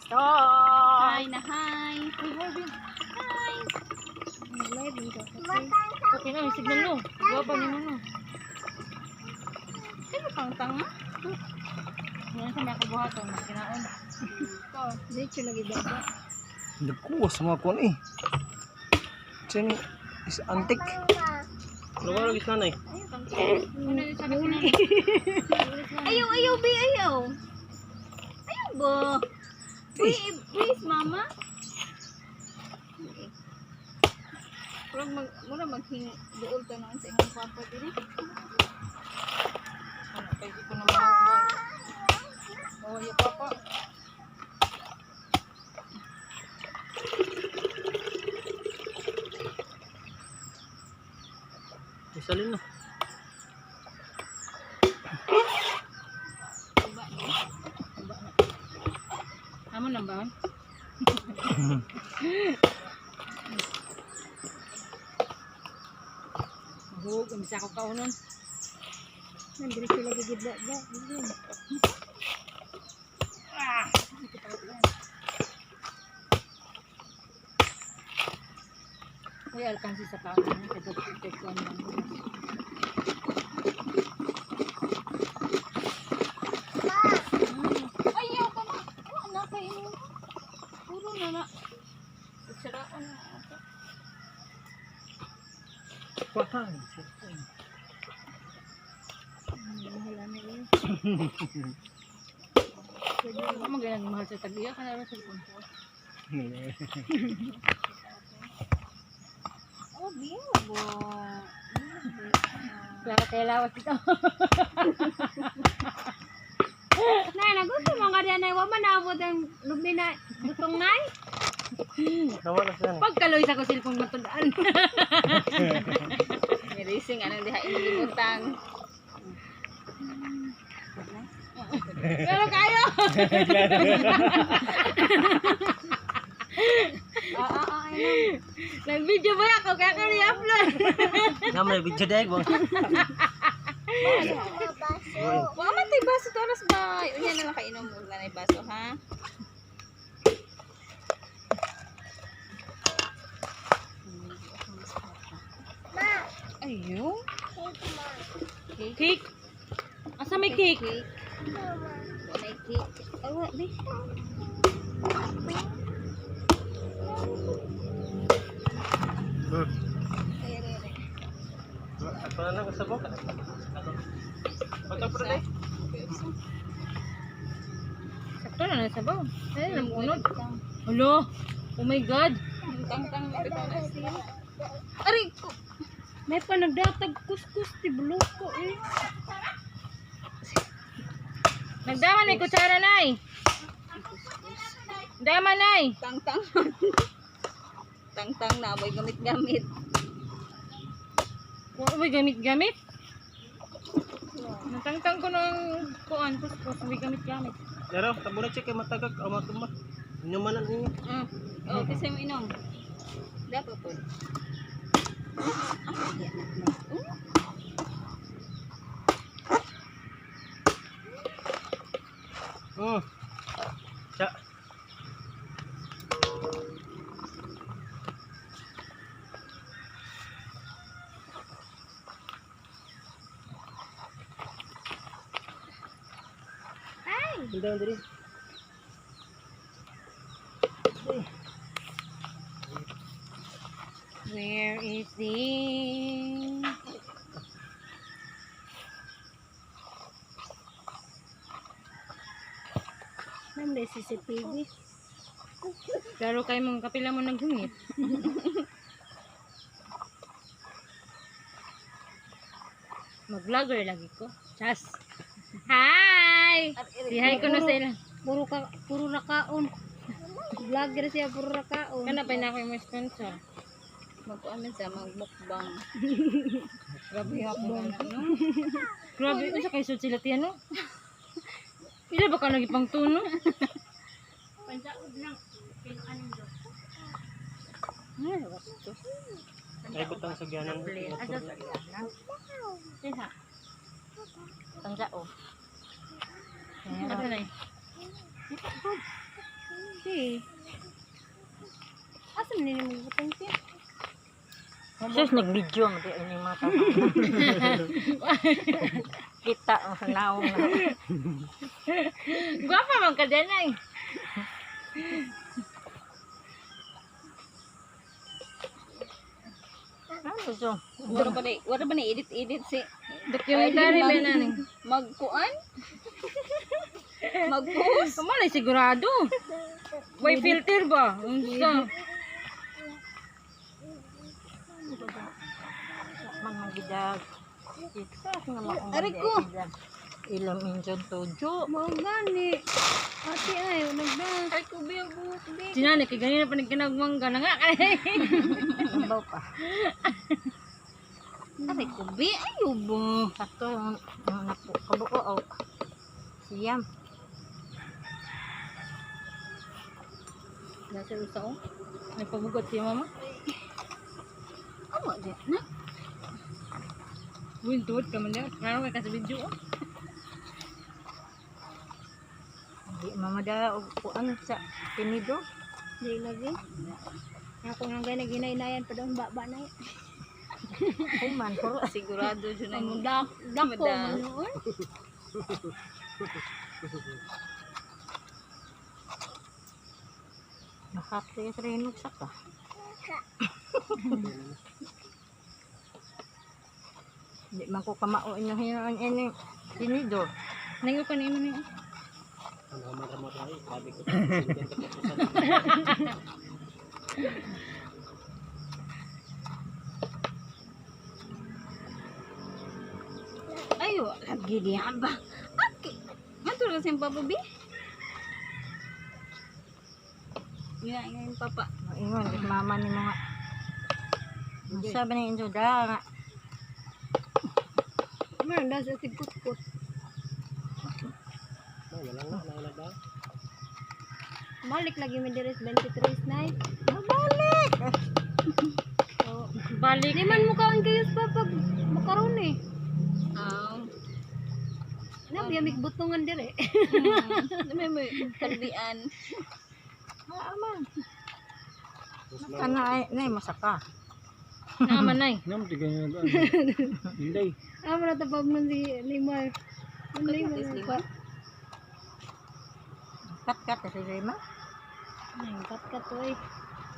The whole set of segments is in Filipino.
Stop! Hi na hi. Hi. Nag-live dito. Okay na, may signal no. Guwapa ni mo no. Ano tang-tang ha? Yan sa mga kabuhatan, mas kinaon. Ito. Dito lagi baba. Nagkuwas sa mga kuwan eh. Sini is antik. Lugar lagi sanay. Ayun, tang-tang. Ano yung sabi ko na? Ayaw, ayaw, be, ayaw. Ayaw ba? Please, mama. Mura maghing duol ka naman sa imong papa dili. Ano, pwede ko na mawawag. Oh, yung papa. Isalin na. Iba na. Iba na. Amo na ba? Mahug, umisa ko kaunon. Nandito lagi baba. Uy, alkansi sa kaunon. Kaya ito ko ano. Ayaw ka na. Ano na kayo? Puro na na. Pagsaraan na ako. Kuwatan. Mahala na yun. Ano magalang mahal sa tag-iya ka na rin sa punto. Oh, biyago. Kaya kaya lawas ito. Nay, nagusto mo nga diyan ay waman naabot ang lugni na butong nay. Nawala siya. Pagkaloy sa ko cellphone matudaan. Racing anong diha inilimutan. Pero kayo. Nag-video ba ako kaya ko i-upload. Namay video deg mo. Wa man tay baso to alas ba. Unya na lang kainom mo na baso ha. Ayun. Cake. Asa may cake? Cake. May cake. Ay, wa, di. Apa na kasabok? Pagka pre. Sakto na nasabaw. Ay, namunod. Hello. Oh my God. Tang-tang. Aray ko. May pa nagdatag kuskus ti buloko eh. Nagdaman ay kutsara nay. Daman nay. Tang-tang. Tang-tang na boy gamit-gamit. Uy, gamit-gamit. Natang-tang ko ng kuan, kuskus, may gamit-gamit. Pero tabo na check kay matagak o matuma. Inumanan niyo. Oh, kasi mo inom. Dapat po. Sa Pindahan diri. Where is the... Nandito si CCTV. Klaro kayo mong kapila mo naghungit. Mag-vlogger lagi ko. Chas. Hi! Hi ko na sa ilang. Puro rakaon. Vlogger siya puro rakaon. Kana pa na ako yung sponsor. Mag-amin sa mag-mukbang. Grabe ako na. Grabe, ano sa kayo sila tiyan no? Ila ba ka nagipang tuno? Pansaod lang. Pinuanin do. Ay, wasto. ay butang sa gyanan. Isa. Tangga o. Ano na lagi. Asa man nini magbutong siya? Sus, nag-video mo din yung mga tao. Kita ang sanaw na. Gwapa man ka din ay. Ano so? Wala ba na edit si Documentary ba na ni? magkuan? Mag-post? Kamalay sigurado. May filter ba? Unsa? Magmagidag. Kita nga maong. Aray ko. Ilang minsan tojo. Mao gani. Ate ay nagda. Ay, kubi ang buhok, bi. Sinani kay ganina pa nagkinagmangga na nga kay. Lambaw pa. Aray, kubi. Ayaw ba? Sakto yung kabuko o siyam. Nasa usaw? Nagpabugot siya mama. Awa, di. Na? Windot ka man yan. Parang may kasi video oh. Hindi mama da o kuan sa tinido. Di lagi. Ako nang gay naginay-inayan pa daw baba na. Kuman puro Sigurado dyan na Amo yung dako Madam. man. nakapte sa rinog sa ka. Di man ko kamao inyo hinuon ini tinido. Nango ka nimo ni. ayo, lagi dia ba? Okay. Ngato na siyang papa, bi. Ngayon, papa. Ingon di mama ni mga sabi ni injo da nga. Man da sa tigkut-kut. Balik lagi mi deres 23 night. Mabalik. Oh, Balik. di man mo kaon kayo sa papa makaron eh. Na biya mig butungan dire. May kalbian. Aman. Kana ay nay masaka. Naman nay. Naman tiga niya ba? Hindi. Amo na tapag man si Limar. Ang Limar Is na Limar? pa. Kat-kat si Rema. Ay, kat-kat oy.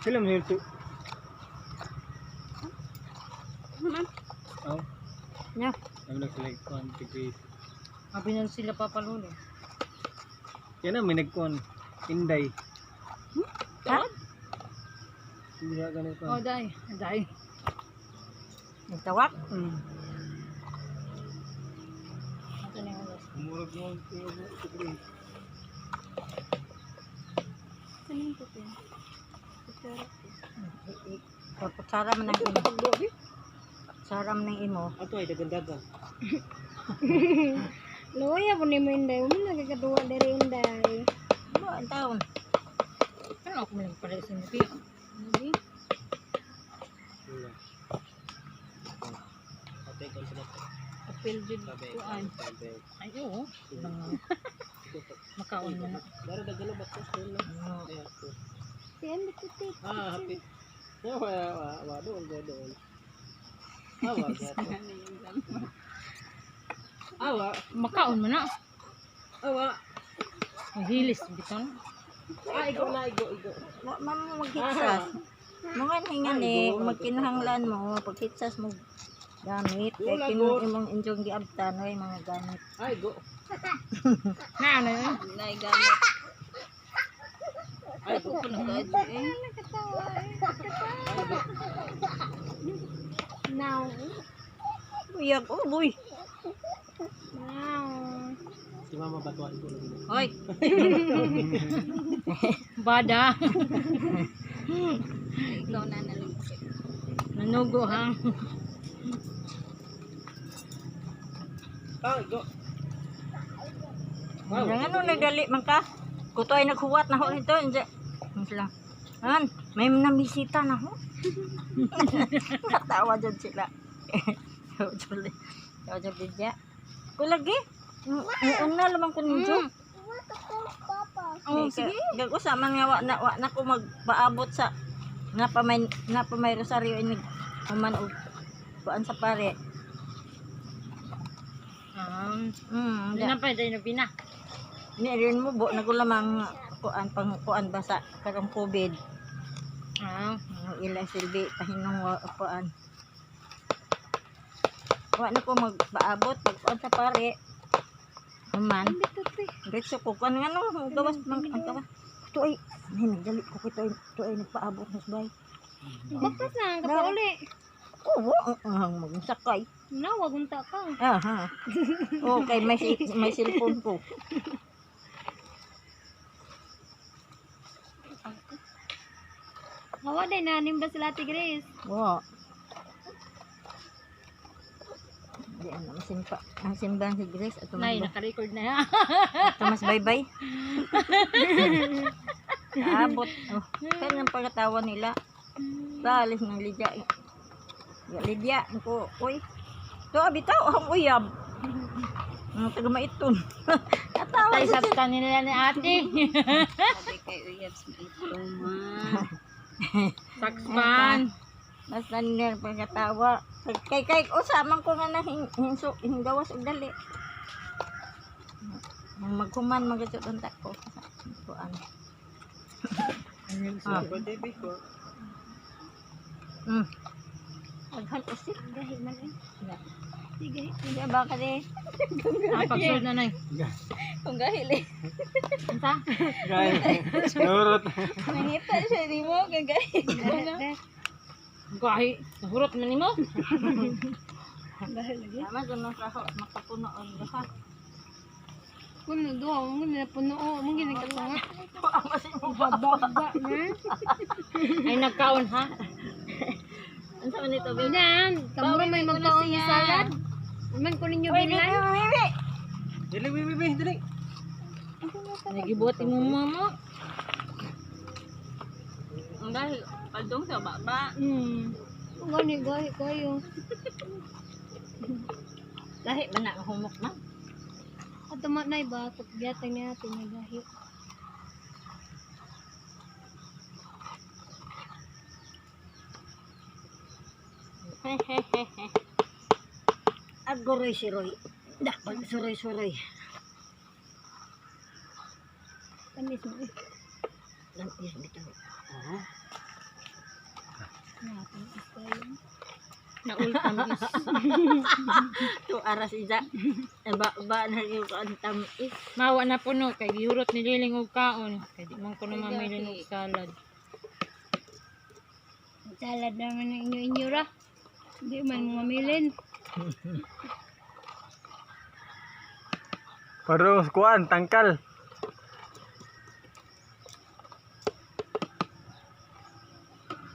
Sila mo nito. Oh. Nya. Ang nag-like kuan tigris. Abi na sila papaluno. Yan na may nagkuan. Inday. Ha? Hindi na ganito. Oh dai, dai. Nagtawak. Ato na yung oras. Murag mo tigris. Kanin ko tin. Tapos sara man ang imo. Sara man ang imo. Ato ay dagan-dagan. Loya po ni mo inday. Umi na kakaduwa dire inday. Ba ang taon. Ano ako man pala sa inyo? Hindi. Atay kon sa dapat. Apil jud kuan. Ay oo. Makaon mo na. Dara dagalo batos doon lang. Ay ako. Tiyan dito tik. Happy. Ya wa doon doon. Awa. Awa. Makaon mo na. Awa. Ang hilis biton. Igo. Mama maghitsas. Mga hingan eh, magkinahanglan mo, paghitsas mo gamit. Kaya kinong imong injong giabtan, ay mga gamit. Ay go. Na ano yun? Naigamit. Ay, ko na kaadyo eh. Nakatawa eh. Now. Uyag, oh boy. Now. Si mama batuan ko lang. Hoy. Bada. Ikaw na nalang. Nanugo ha. Ay go. Wow. Yang ano nagali man ka? Kuto ay naghuwat na ho ito. Sila. Han, may namisita na ho. Natawa dyan sila. Tawa dyan bidya. Ko lagi. Una lamang ko ninyo. Oh, sige. Gag usa man nga wa na ko magpaabot sa nga pa may rosaryo ini human og kuan sa pare. Hindi na pa, dahil na pina. Ni rin mo bo nagulamang kuan kuan ba sa karong COVID. Ila silbi pahinong kuan. Wa na ko magpaabot pagkuan sa pare. Human. Diretso ko kuan nga no gawas man ang gawas. Ito ay dali ko ito ay nagpaabot sa bay. Bakit na, kapauli. Oo, magsakay. Na, wag unta ka. Aha. Okay, may cellphone ko. Hawa din na, nimba sila Ate Grace. Wow. Di ano, ang simbahan si Grace at Nay, naka-record na yan. mas bye-bye. Naabot. Oh, kanyang pagkatawa nila. Talis ng Lydia. Lydia, ko, uy. Ito, bitaw, ang uyab. Ang taga maiton. Natawa Tay, siya. sabtan nila ni ate. Sabi kay uyab sa maiton, ma. Sakspan. Basta nila pagkatawa. Kay, usaman ko nga na hinggawas og dali. Magkuman, magasot ang tako. Kuan. Aghan usik. Gahi man eh. Sige. Hindi ba ka de? Pagsunod na nay. Kung gahili. Anta? Guys, nurut. Nangita siya, di mo. Kung gahili. Gahi. Hurot man nimo. Gahi lagi. Tama, doon na sa makapuno ang lahat. Kung doon, mo na puno, mo gini katangat. Haba-haba na. Ay, nagkaon ha? Ano sa nito, baby? Binan, kamuro may magkaon ng salad. Man ko ninyo Uy, bilan. baby! Dili, bibi, dili. Nagibuti mo mama. Ang dahil, paldong sa baba. Gani, gahi kayo. Dahil ba na humok na? At tumat na iba, biatang na natin na gahi. Hehehehe. Aguroy si Roy. Dakpag suroy-suroy. Tamis mo eh. Lampis bitaw. Oo. Natin is kayo. Naultamis. To aras isa. Ba na yung kantam is. Mawa na puno. Kay gihurot ni Liling og kaon. Kay di man ko na mamili ng salad. Salad naman ng inyo-inyo ra. Hindi man mo mamilin. Parang kuan, tangkal.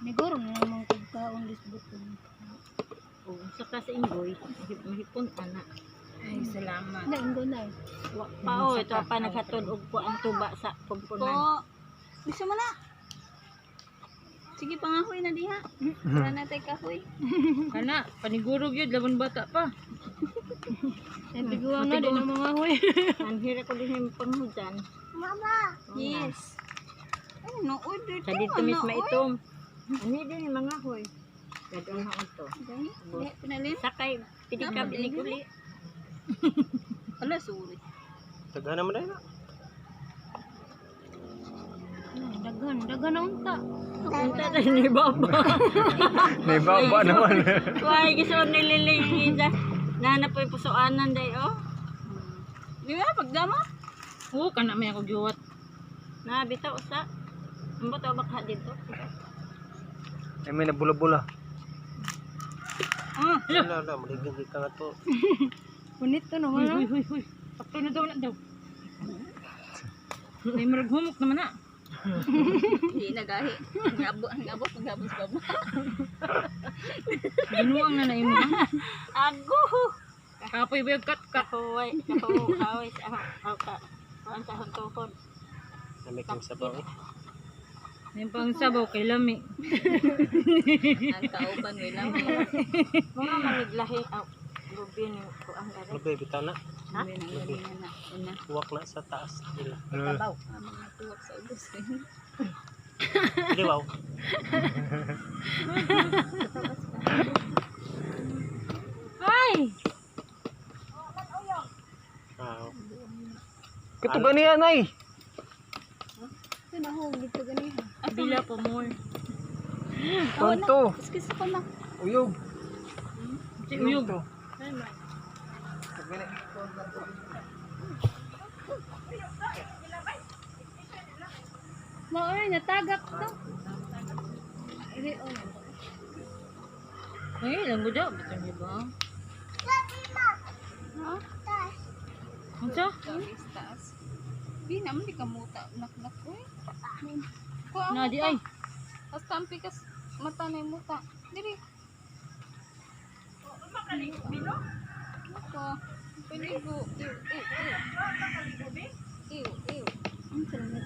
Negoro na naman kagkaon lisbot ko. Oh, saka sa inggoy. Mahipon anak. Ay, salamat. Nainggo na. Pao, ito pa naghatod og kuan tuba sa kumpunan. Gusto mo na? Sige, pangahoy na diha. Para natin kahoy. Kana, panigurog yun. Laban bata pa. Natiguan na din ang mga hoy. Ang hira ko din yung panghujan. Mama! Yes. Ay, no order Sa dito mismo itom. Ano din yung mga hoy. Gadon na ito. Pinalin? Sakay, pinikab ni kuli. Ala, sorry. Tagahan naman na. Dagan na unta. Punta na ni Baba. May baba naman. Why, gusto nililing niya. Nana po yung pusoanan day, oh. Di ba, pagdama? Oo, kana may ako giwat. Nabitaw sa. Ang bato baka dito. Ay, may nabula-bula. Ah, Wala, maligid ka nga to. Punit to naman. Huy, huy, huy. Sakto na daw na daw. May maraghumok naman na. Hindi nagahi. Ngabot sa baba. Ginuang na na imo. ago. Kapoy ba yung kat-kat? Kahuway sa kuan sa huntukon. Namiking sabaw. Yung pang sabaw kay lami. Ang kauban may lamay. Mga maniglahi, lubi ni kuan Ano gari. ba, bitaw na? Sabi na galingan na. Una. Tuwak na sa taas nila. Tabaw. Mga tuwak sa ubos. Liwaw. Ay! Wow. Katugan niya, Nay. Pinahog dito ganiha. Bila pa more. Tonto. Kiss ko na. Uyog. Si Uyog. To. Mao ay natagak to. Ay, lang mo daw. Betul niya ba? Ha? Ano siya? Taas. Di naman di ka muta. Naknak ko eh. Nadi ay. As tampi kas mata na yung muta. Diri. Ako. Piligo. Ew, ew, ew. Ew, ew. Ang sarap.